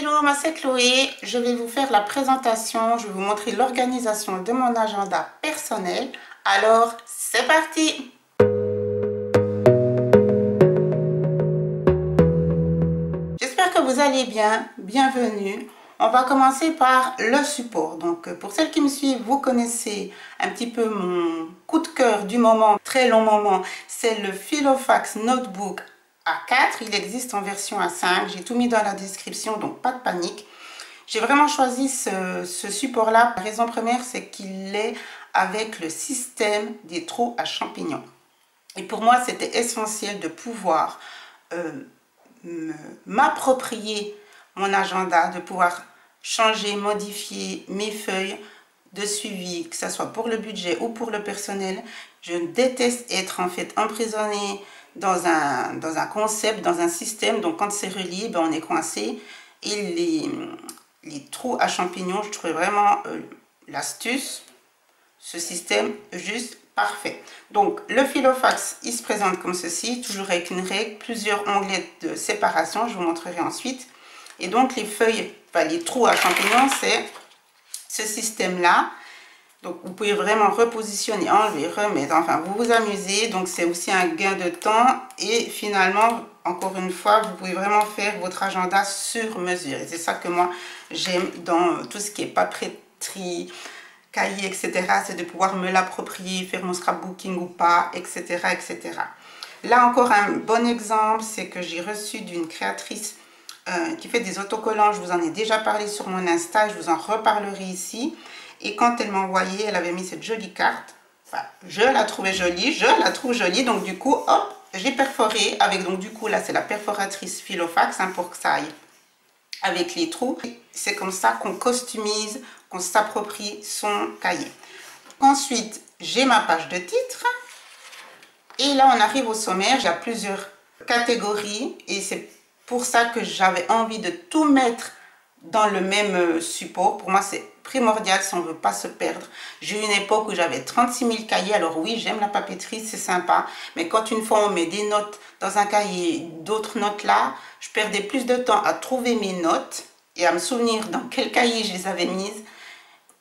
Bonjour, moi c'est Chloé. Je vais vous faire la présentation. Je vais vous montrer l'organisation de mon agenda personnel. Alors, c'est parti! J'espère que vous allez bien. Bienvenue. On va commencer par le support. Donc, pour celles qui me suivent, vous connaissez un petit peu mon coup de cœur du moment, très long moment. C'est le Filofax Notebook A4. Il existe en version A5. J'ai tout mis dans la description, donc pas de panique. J'ai vraiment choisi ce support-là. La raison première, c'est qu'il est avec le système des trous à champignons. Et pour moi, c'était essentiel de pouvoir m'approprier mon agenda, de pouvoir changer, modifier mes feuilles de suivi, que ce soit pour le budget ou pour le personnel. Je déteste être en fait emprisonnée dans un concept, dans un système. Donc quand c'est relié, ben, on est coincé. Et les trous à champignons, je trouvais vraiment l'astuce, ce système juste parfait. Donc le Filofax, il se présente comme ceci, toujours avec une règle, plusieurs onglets de séparation, je vous montrerai ensuite. Et donc les feuilles, enfin les trous à champignons, c'est ce système là. Donc vous pouvez vraiment repositionner, enlever, remettre, enfin vous vous amusez. Donc c'est aussi un gain de temps et finalement, encore une fois, vous pouvez vraiment faire votre agenda sur mesure. Et c'est ça que moi j'aime dans tout ce qui est papeterie, cahier, etc. C'est de pouvoir me l'approprier, faire mon scrapbooking ou pas, etc., etc. Là encore un bon exemple, c'est que j'ai reçu d'une créatrice qui fait des autocollants. Je vous en ai déjà parlé sur mon Insta, je vous en reparlerai ici. Et quand elle m'a envoyé, elle avait mis cette jolie carte. Enfin, je la trouvais jolie, je la trouve jolie. Donc du coup, hop, j'ai perforé avec, donc du coup là c'est la perforatrice Filofax hein, pour que ça aille avec les trous. C'est comme ça qu'on customise, qu'on s'approprie son cahier. Ensuite, j'ai ma page de titre. Et là, on arrive au sommaire. Il y a plusieurs catégories et c'est pour ça que j'avais envie de tout mettre dans le même support. Pour moi, c'est primordial si on ne veut pas se perdre. J'ai eu une époque où j'avais 36 000 cahiers. Alors oui, j'aime la papeterie, c'est sympa. Mais quand une fois on met des notes dans un cahier, d'autres notes là, je perdais plus de temps à trouver mes notes et à me souvenir dans quel cahier je les avais mises.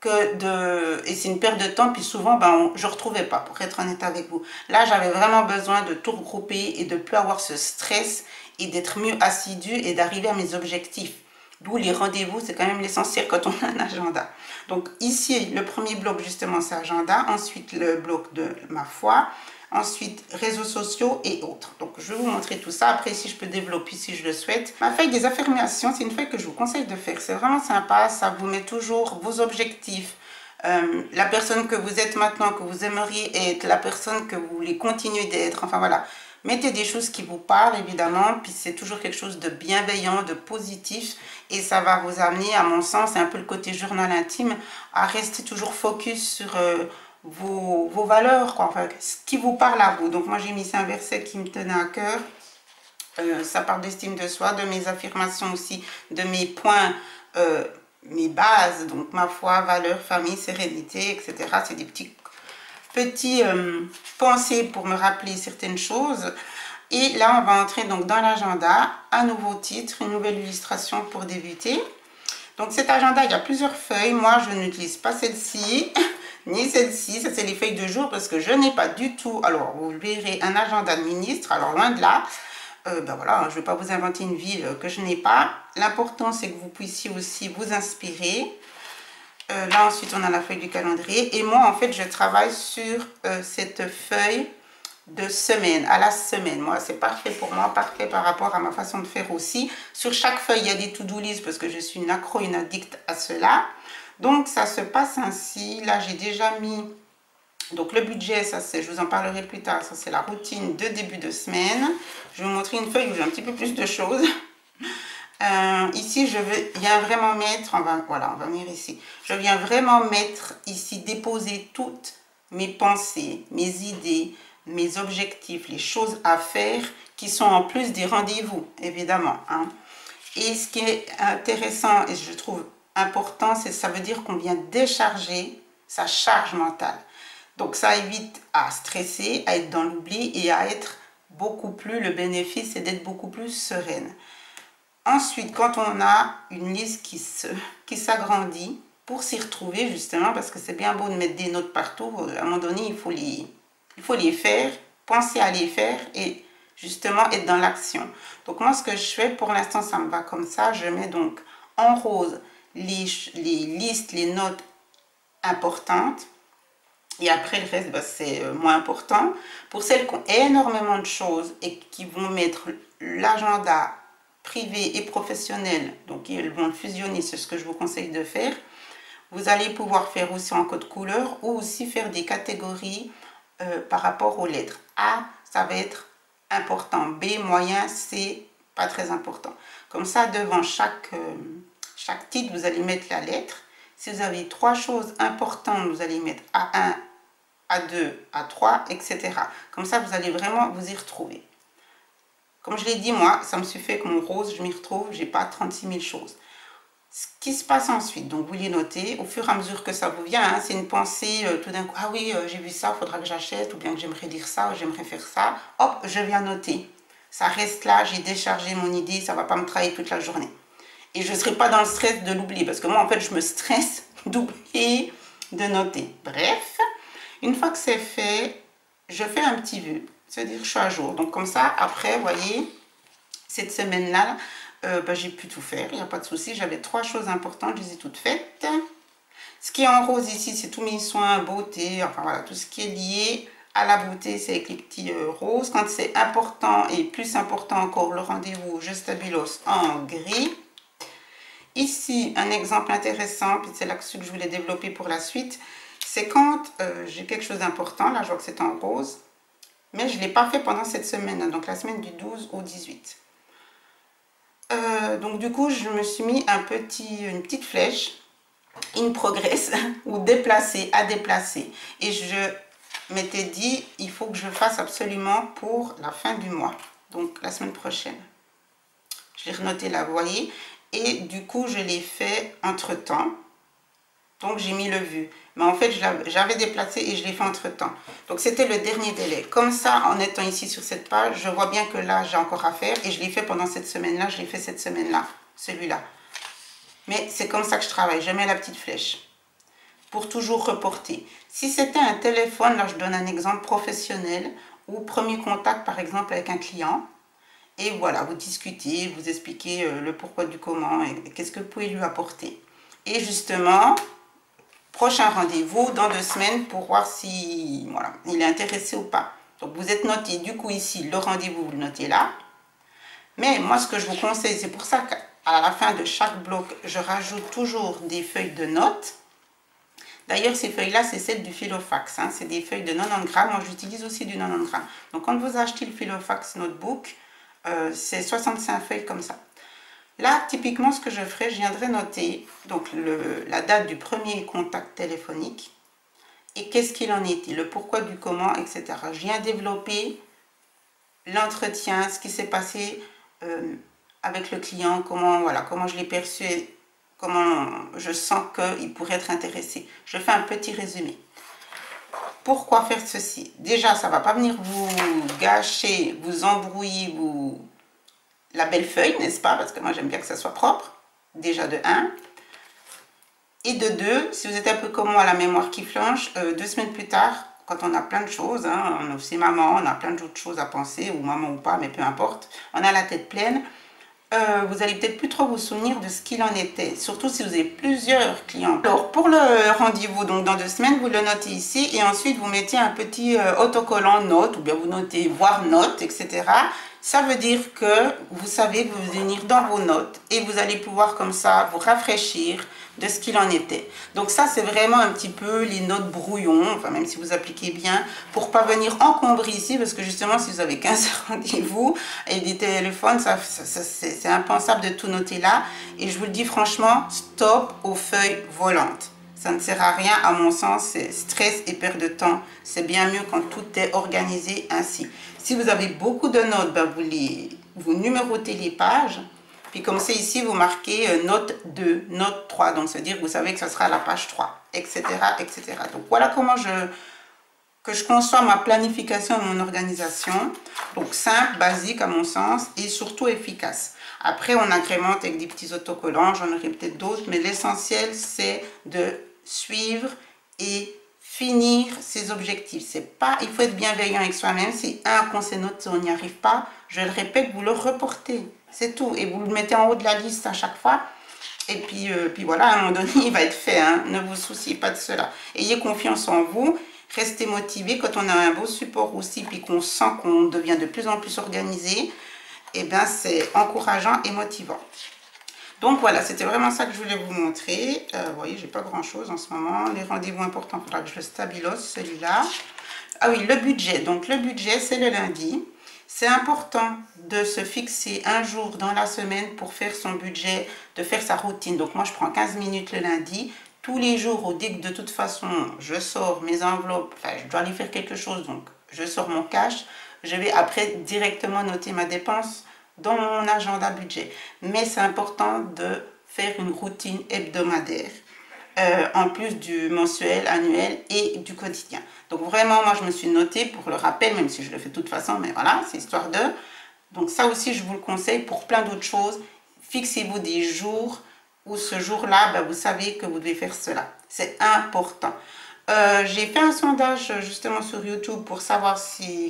Et c'est une perte de temps, puis souvent je ne retrouvais pas, pour être honnête avec vous. Là, j'avais vraiment besoin de tout regrouper et de ne plus avoir ce stress et d'être mieux assidue et d'arriver à mes objectifs. D'où les rendez-vous, c'est quand même l'essentiel quand on a un agenda. Donc ici, le premier bloc justement, c'est agenda. Ensuite, le bloc de ma foi. Ensuite, réseaux sociaux et autres. Donc, je vais vous montrer tout ça. Après, si je peux développer, si je le souhaite. Ma feuille des affirmations, c'est une feuille que je vous conseille de faire. C'est vraiment sympa. Ça vous met toujours vos objectifs. La personne que vous êtes maintenant, que vous aimeriez être. La personne que vous voulez continuer d'être. Enfin, voilà. Mettez des choses qui vous parlent, évidemment. Puis, c'est toujours quelque chose de bienveillant, de positif. Et ça va vous amener, à mon sens, c'est un peu le côté journal intime, à rester toujours focus sur... vos valeurs, quoi, enfin, ce qui vous parle à vous. Donc moi j'ai mis un verset qui me tenait à cœur. Ça parle d'estime de soi, de mes affirmations aussi, de mes points, mes bases, donc ma foi, valeurs, famille, sérénité, etc. C'est des petits pensées pour me rappeler certaines choses. Et là on va entrer donc dans l'agenda, un nouveau titre, une nouvelle illustration pour débuter. Donc cet agenda, il y a plusieurs feuilles. Moi je n'utilise pas celle-ci ni celle-ci, ça c'est les feuilles de jour parce que je n'ai pas du tout, alors vous verrez, un agenda de ministre, alors loin de là, ben voilà, je ne vais pas vous inventer une vie que je n'ai pas. L'important c'est que vous puissiez aussi vous inspirer. Là ensuite on a la feuille du calendrier et moi en fait je travaille sur cette feuille de semaine, à la semaine. Moi c'est parfait pour moi, parfait par rapport à ma façon de faire aussi. Sur chaque feuille il y a des to-do list parce que je suis une accro, une addict à cela. Donc ça se passe ainsi. Là j'ai déjà mis donc le budget, ça c'est, je vous en parlerai plus tard, ça c'est la routine de début de semaine. Je vais vous montrer une feuille où j'ai un petit peu plus de choses. Ici je viens vraiment mettre, voilà, on va venir ici, je viens vraiment mettre ici, déposer toutes mes pensées, mes idées, mes objectifs, les choses à faire qui sont en plus des rendez-vous évidemment hein. Et ce qui est intéressant et je trouve important, c'est ça veut dire qu'on vient décharger sa charge mentale. Donc ça évite à stresser, à être dans l'oubli et à être beaucoup plus, le bénéfice c'est d'être beaucoup plus sereine. Ensuite, quand on a une liste qui s'agrandit, pour s'y retrouver justement, parce que c'est bien beau de mettre des notes partout, à un moment donné, il faut les faire, penser à les faire et justement être dans l'action. Donc moi, ce que je fais, pour l'instant, ça me va comme ça. Je mets donc en rose les listes, les notes importantes. Et après, le reste, bah, c'est moins important. Pour celles qui ont énormément de choses et qui vont mettre l'agenda privé et professionnel, donc ils vont le fusionner, c'est ce que je vous conseille de faire. Vous allez pouvoir faire aussi en code couleur ou aussi faire des catégories par rapport aux lettres. A, ça va être important. B, moyen. C, pas très important. Comme ça, devant chaque titre, vous allez mettre la lettre. Si vous avez 3 choses importantes, vous allez mettre A1, A2, A3, etc. Comme ça, vous allez vraiment vous y retrouver. Comme je l'ai dit, moi, ça me suffit avec mon rose, je m'y retrouve, j'ai pas 36 000 choses. Ce qui se passe ensuite, donc vous les notez au fur et à mesure que ça vous vient, hein, c'est une pensée tout d'un coup, ah oui, j'ai vu ça, il faudra que j'achète, ou bien que j'aimerais lire ça, ou j'aimerais faire ça, hop, je viens noter. Ça reste là, j'ai déchargé mon idée, ça ne va pas me travailler toute la journée. Et je ne serai pas dans le stress de l'oublier, parce que moi, en fait, je me stresse d'oublier de noter. Bref, une fois que c'est fait, je fais un petit vue, c'est-à-dire je suis à jour. Donc comme ça, après, vous voyez, cette semaine-là, j'ai pu tout faire, il n'y a pas de souci. J'avais 3 choses importantes, je les ai toutes faites. Ce qui est en rose ici, c'est tous mes soins beauté, enfin voilà, tout ce qui est lié à la beauté, c'est avec les petits roses. Quand c'est important et plus important encore, le rendez-vous, je stabilos en gris. Ici, un exemple intéressant, puis c'est là-dessus que je voulais développer pour la suite, c'est quand j'ai quelque chose d'important, là je vois que c'est en rose, mais je ne l'ai pas fait pendant cette semaine, hein, donc la semaine du 12 au 18. Donc du coup, je me suis mis une petite flèche, in progress, ou déplacer, à déplacer. Et je m'étais dit, il faut que je fasse absolument pour la fin du mois, donc la semaine prochaine. Je l'ai renoté là, vous voyez, et du coup, je l'ai fait entre-temps. Donc j'ai mis le vu, mais en fait j'avais déplacé et je l'ai fait entre temps. Donc c'était le dernier délai. Comme ça, en étant ici sur cette page, je vois bien que là j'ai encore à faire et je l'ai fait pendant cette semaine là, je l'ai fait cette semaine là, celui-là. Mais c'est comme ça que je travaille, je mets la petite flèche pour toujours reporter. Si c'était un téléphone, là je donne un exemple professionnel ou premier contact par exemple avec un client, et voilà, vous discutez, vous expliquez le pourquoi du comment et qu'est-ce que vous pouvez lui apporter. Et justement, prochain rendez-vous dans 2 semaines pour voir si voilà, il est intéressé ou pas. Donc vous êtes noté, du coup ici, le rendez-vous, vous le notez là. Mais moi, ce que je vous conseille, c'est pour ça qu'à la fin de chaque bloc, je rajoute toujours des feuilles de notes. D'ailleurs, ces feuilles-là, c'est celles du Filofax. Hein, c'est des feuilles de 90 grammes. Moi, j'utilise aussi du 90 grammes. Donc, quand vous achetez le Filofax Notebook, c'est 65 feuilles comme ça. Là, typiquement, ce que je ferai, je viendrai noter donc la date du premier contact téléphonique et qu'est-ce qu'il en était, le pourquoi du comment, etc. Je viens développer l'entretien, ce qui s'est passé avec le client, comment je l'ai perçu, comment je sens qu'il pourrait être intéressé. Je fais un petit résumé. Pourquoi faire ceci? Déjà, ça ne va pas venir vous gâcher, vous embrouiller, la belle feuille, n'est-ce pas? Parce que moi, j'aime bien que ça soit propre, déjà de 1. Et de 2, si vous êtes un peu comme moi, la mémoire qui flanche, 2 semaines plus tard, quand on a plein de choses, hein, on est aussi maman, on a plein d'autres choses à penser, ou maman ou pas, mais peu importe, on a la tête pleine, vous allez peut-être plus trop vous souvenir de ce qu'il en était, surtout si vous avez plusieurs clients. Alors, pour le rendez-vous, donc dans 2 semaines, vous le notez ici, et ensuite vous mettez un petit autocollant note, ou bien vous notez voir note, etc. Ça veut dire que vous savez que vous allez venir dans vos notes et vous allez pouvoir comme ça vous rafraîchir de ce qu'il en était. Donc ça, c'est vraiment un petit peu les notes brouillons, enfin même si vous appliquez bien, pour pas venir encombrer ici, parce que justement, si vous avez 15 rendez-vous et des téléphones, c'est impensable de tout noter là. Et je vous le dis franchement, stop aux feuilles volantes. Ça ne sert à rien, à mon sens, c'est stress et perte de temps. C'est bien mieux quand tout est organisé ainsi. Si vous avez beaucoup de notes, ben vous numérotez les pages. Puis comme c'est ici, vous marquez note 2, note 3. Donc, c'est-à-dire que vous savez que ça sera la page 3, etc., etc. Donc, voilà comment je conçois ma planification et mon organisation. Donc, simple, basique à mon sens et surtout efficace. Après, on agrémente avec des petits autocollants, j'en aurai peut-être d'autres, mais l'essentiel, c'est de suivre et finir ses objectifs. C'est pas, il faut être bienveillant avec soi-même. Si qu'on s'est noté, on n'y arrive pas, je le répète, vous le reportez. C'est tout. Et vous le mettez en haut de la liste à chaque fois. Et puis voilà, à un moment donné, il va être fait. Hein. Ne vous souciez pas de cela. Ayez confiance en vous. Restez motivé. Quand on a un beau support aussi, puis qu'on sent qu'on devient de plus en plus organisé, et bien c'est encourageant et motivant. Donc voilà, c'était vraiment ça que je voulais vous montrer. Vous voyez, j'ai pas grand chose en ce moment. Les rendez-vous importants, il faudra que je le stabilose, celui-là. Ah oui, le budget. Donc le budget, c'est le lundi. C'est important de se fixer un jour dans la semaine pour faire son budget, de faire sa routine. Donc moi, je prends 15 minutes le lundi. Tous les jours, dès que de toute façon, je sors mes enveloppes, enfin, je dois aller faire quelque chose, donc je sors mon cash. Je vais après directement noter ma dépense dans mon agenda budget. Mais c'est important de faire une routine hebdomadaire. En plus du mensuel, annuel et du quotidien. Donc vraiment, moi, je me suis notée pour le rappel, même si je le fais de toute façon, mais voilà, c'est histoire de... Donc ça aussi, je vous le conseille pour plein d'autres choses. Fixez-vous des jours où ce jour-là, ben, vous savez que vous devez faire cela. C'est important. J'ai fait un sondage justement sur YouTube pour savoir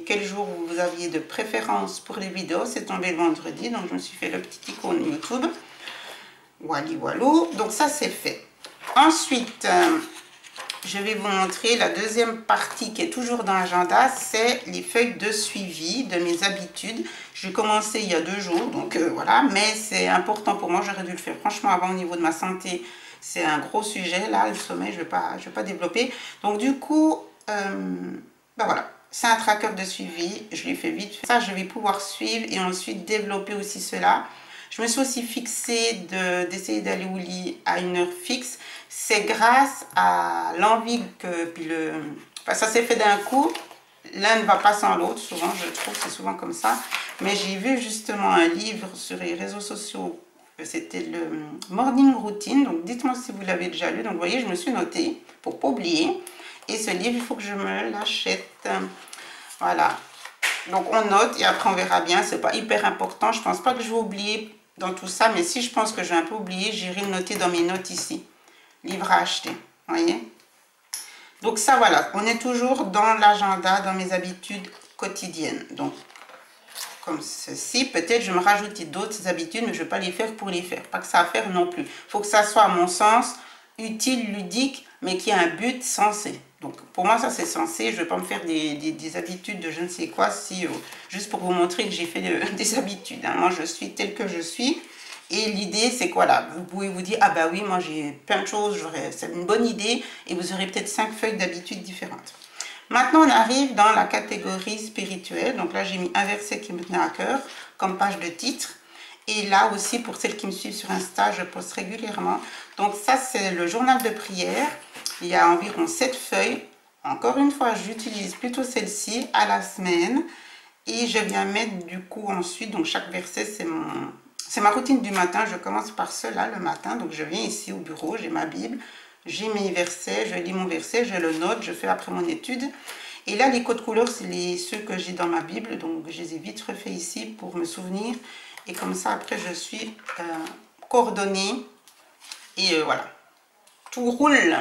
quel jour vous aviez de préférence pour les vidéos. C'est tombé le vendredi, donc je me suis fait le petit icône YouTube. Wally walou. Donc ça, c'est fait. Ensuite, je vais vous montrer la deuxième partie qui est toujours dans l'agenda, c'est les feuilles de suivi de mes habitudes. J'ai commencé il y a 2 jours, donc voilà, mais c'est important pour moi, j'aurais dû le faire franchement avant au niveau de ma santé. C'est un gros sujet, là, le sommeil, je vais pas développer. Donc du coup, ben voilà, c'est un tracker de suivi, je l'ai fait vite. Ça, je vais pouvoir suivre et ensuite développer aussi cela. Je me suis aussi fixée d'essayer d'aller au lit à une heure fixe. C'est grâce à l'envie que... Enfin, ça s'est fait d'un coup. L'un ne va pas sans l'autre. Souvent, je trouve que c'est souvent comme ça. Mais j'ai vu justement un livre sur les réseaux sociaux. C'était le Morning Routine. Donc, dites-moi si vous l'avez déjà lu. Donc, vous voyez, je me suis notée pour ne pas oublier. Et ce livre, il faut que je me l'achète. Voilà. Donc, on note et après, on verra bien. C'est pas hyper important. Je pense pas que je vais oublier dans tout ça. Mais si je pense que je vais un peu oublier, j'irai le noter dans mes notes ici. Livre à acheter. Voyez. Donc, ça, voilà. On est toujours dans l'agenda, dans mes habitudes quotidiennes. Donc, comme ceci, peut-être je vais me rajouter d'autres habitudes, mais je ne vais pas les faire pour les faire. Pas que ça à faire non plus. Il faut que ça soit, à mon sens, utile, ludique, mais qui a un but sensé. Donc, pour moi, ça, c'est sensé. Je ne vais pas me faire des habitudes de je ne sais quoi, juste pour vous montrer que j'ai fait des habitudes. Hein. Moi, je suis telle que je suis. Et l'idée, c'est quoi là? Vous pouvez vous dire, ah bah oui, moi, j'ai plein de choses, c'est une bonne idée. Et vous aurez peut-être 5 feuilles d'habitudes différentes. Maintenant, on arrive dans la catégorie spirituelle. Donc là, j'ai mis un verset qui me tenait à cœur comme page de titre. Et là aussi, pour celles qui me suivent sur Insta, je poste régulièrement. Donc ça, c'est le journal de prière. Il y a environ 7 feuilles. Encore une fois, j'utilise plutôt celle-ci à la semaine. Et je viens mettre du coup ensuite, donc chaque verset, c'est ma routine du matin. Je commence par cela le matin. Donc je viens ici au bureau, j'ai ma Bible. J'ai mes versets, je lis mon verset, je le note, je fais après mon étude. Et là, les codes couleurs, c'est ceux que j'ai dans ma Bible. Donc, je les ai vite refaits ici pour me souvenir. Et comme ça, après, je suis coordonnée. Et voilà. Tout roule.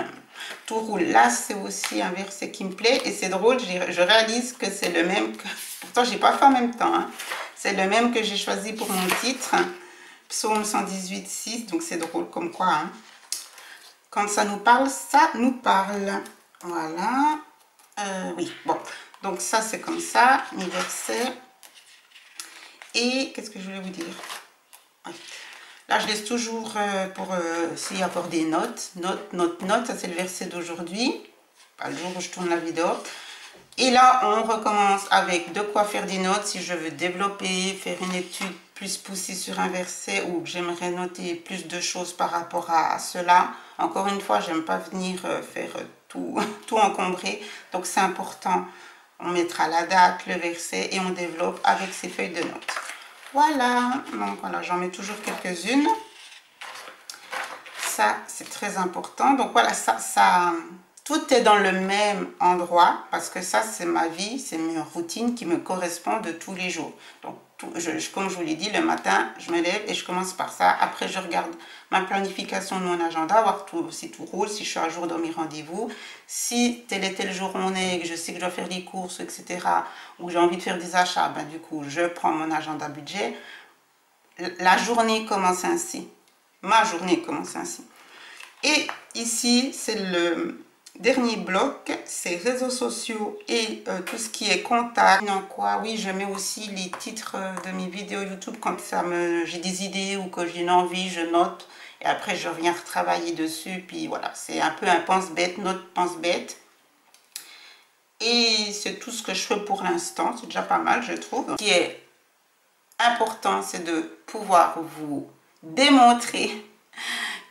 Tout roule. Là, c'est aussi un verset qui me plaît. Et c'est drôle, je réalise que c'est le même que... Pourtant, je n'ai pas fait en même temps. Hein. C'est le même que j'ai choisi pour mon titre. Psaume 118,6. Donc, c'est drôle comme quoi. Hein. Quand ça nous parle, ça nous parle. Voilà. Oui, bon. Donc ça, c'est comme ça, mes versets. Et qu'est-ce que je voulais vous dire? Oui. Là, je laisse toujours pour s'il y a encore des notes. Notes. Ça, c'est le verset d'aujourd'hui. Pas le jour où je tourne la vidéo. Et là, on recommence avec de quoi faire des notes. Si je veux développer, faire une étude plus poussée sur un verset ou que j'aimerais noter plus de choses par rapport à cela. Encore une fois, j'aime pas venir faire tout encombrer. Donc, c'est important. On mettra la date, le verset et on développe avec ces feuilles de notes. Voilà. Donc, voilà, j'en mets toujours quelques-unes. Ça, c'est très important. Donc, voilà, tout est dans le même endroit parce que ça, c'est ma vie, c'est mes routines qui me correspondent de tous les jours. Donc, comme je vous l'ai dit, le matin, je me lève et je commence par ça. Après, je regarde ma planification de mon agenda, voir si tout roule, si je suis à jour dans mes rendez-vous. Si tel et tel jour on est, que je sais que je dois faire des courses, etc., ou j'ai envie de faire des achats, ben, du coup, je prends mon agenda budget. La journée commence ainsi. Ma journée commence ainsi. Et ici, c'est le dernier bloc, c'est réseaux sociaux et tout ce qui est contact. Non, quoi, oui, je mets aussi les titres de mes vidéos YouTube quand j'ai des idées ou que j'ai une envie, je note. Et après, je reviens retravailler dessus. Puis voilà, c'est un peu un pense-bête, note pense-bête. Et c'est tout ce que je fais pour l'instant. C'est déjà pas mal, je trouve. Ce qui est important, c'est de pouvoir vous démontrer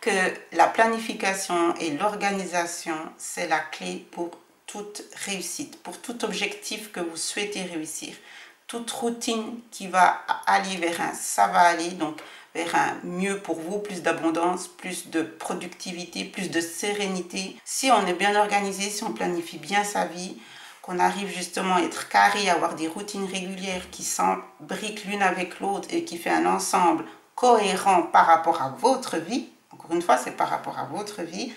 que la planification et l'organisation, c'est la clé pour toute réussite, pour tout objectif que vous souhaitez réussir. Toute routine qui va aller vers ça va aller donc vers un mieux pour vous, plus d'abondance, plus de productivité, plus de sérénité. Si on est bien organisé, si on planifie bien sa vie, qu'on arrive justement à être carré, à avoir des routines régulières qui s'embriquent l'une avec l'autre et qui fait un ensemble cohérent par rapport à votre vie, encore une fois, c'est par rapport à votre vie,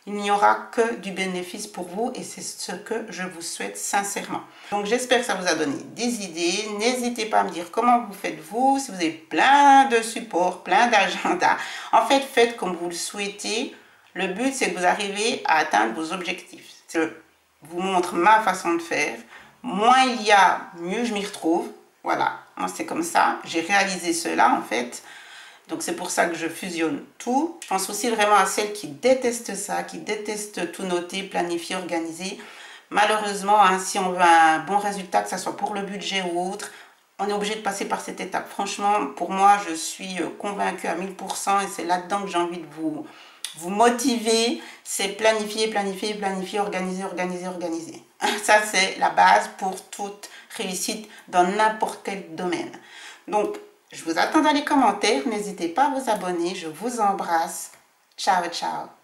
il n'y aura que du bénéfice pour vous et c'est ce que je vous souhaite sincèrement. Donc j'espère que ça vous a donné des idées. N'hésitez pas à me dire comment vous faites vous, si vous avez plein de supports, plein d'agendas. En fait, faites comme vous le souhaitez. Le but, c'est que vous arrivez à atteindre vos objectifs. Je vous montre ma façon de faire. Moins il y a, mieux je m'y retrouve. Voilà, moi c'est comme ça. J'ai réalisé cela en fait. Donc c'est pour ça que je fusionne tout. Je pense aussi vraiment à celles qui détestent ça, qui détestent tout noter, planifier, organiser. Malheureusement, hein, si on veut un bon résultat, que ce soit pour le budget ou autre, on est obligé de passer par cette étape. Franchement, pour moi, je suis convaincue à 1000% et c'est là-dedans que j'ai envie de vous motiver. C'est planifier, planifier, planifier, organiser, organiser, organiser. Ça, c'est la base pour toute réussite dans n'importe quel domaine. Donc, je vous attends dans les commentaires. N'hésitez pas à vous abonner. Je vous embrasse. Ciao, ciao.